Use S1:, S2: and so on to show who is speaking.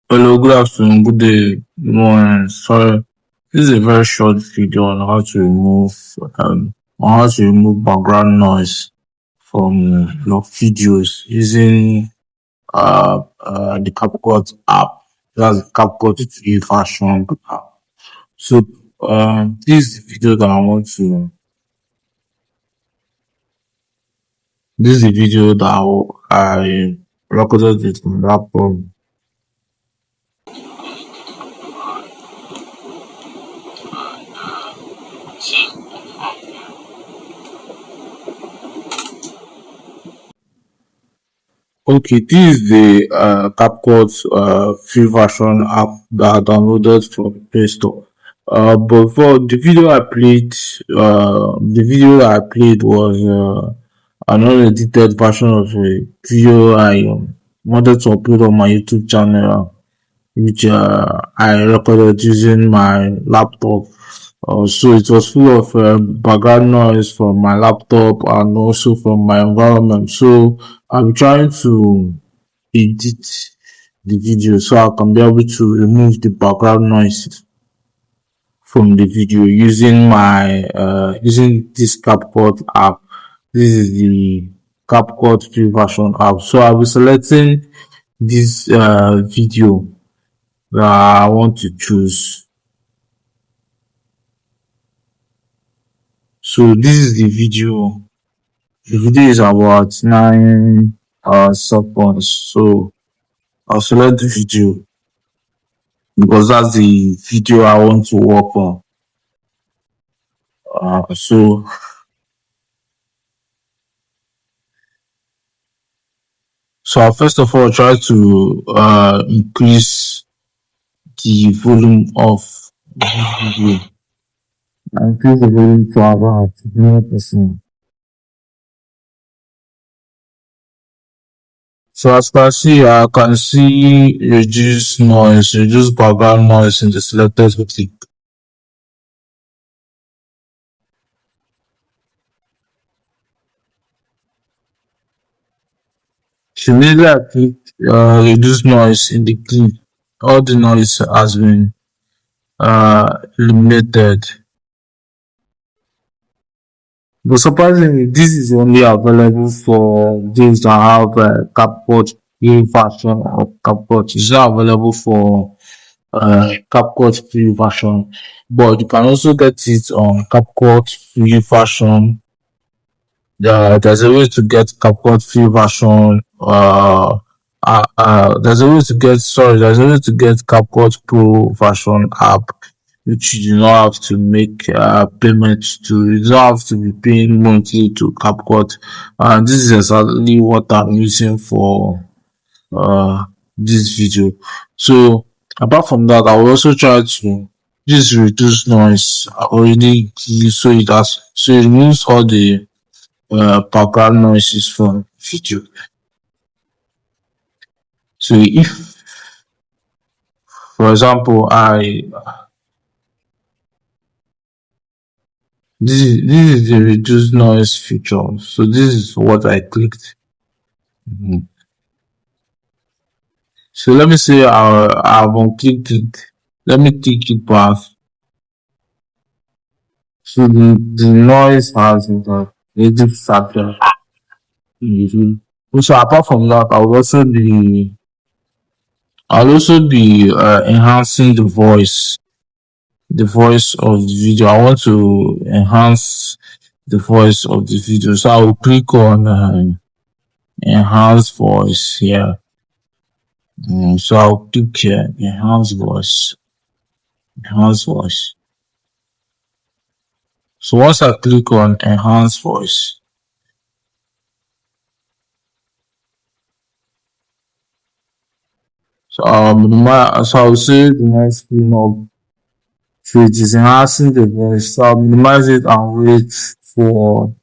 S1: Hello, good afternoon, good day, good morning. Sorry, this is a very short video on how to remove background noise from your videos using the Capcut app. That's the Capcut free version app. So this is the video that this is the video that I recorded with my laptop. Okay, this is the Capcut free version app that I downloaded from the Play Store. But for the video that I played was an unedited version of a video I wanted to upload on my YouTube channel, which I recorded using my laptop. So it was full of background noise from my laptop and also from my environment. So I'm trying to edit the video so I can be able to remove the background noise from the video using using this Capcut app. This is the Capcut free version app. So I'll be selecting this video that I want to choose. So this is the video. The video is about 9 seconds. So I'll select the video because that's the video I want to work on. So I'll first of all try to increase the volume of the video. I increase the volume to about 100%. So as I can see reduce background noise in the selected clip. So immediately I clicked reduce noise in the clip, all the noise has been eliminated. But surprisingly, this is only available for those that have Capcut free version of Capcut. It's not available for Capcut free version, but you can also get it on Capcut free version. There's a way to get Capcut free version. There's a way to get Capcut Pro version app, which you do not have to make payments to. You don't have to be paying monthly to Capcut. And this is exactly what I'm using for this video. So apart from that, I will also try to just reduce noise. I already so it removes all the background noises from video. So if, for example, this is the reduce noise feature. So this is what I clicked. So let me say I've unclicked it. Let me click it back. So the noise has reduced factor. So apart from that, I'll also be enhancing the voice of the video. I want to enhance the voice of the video, so I will click on enhance voice here. So I'll click here, enhance voice. So once I click on enhance voice, so I'll say the next screen up. So it is enhancing the voice. So I'll minimize it and wait for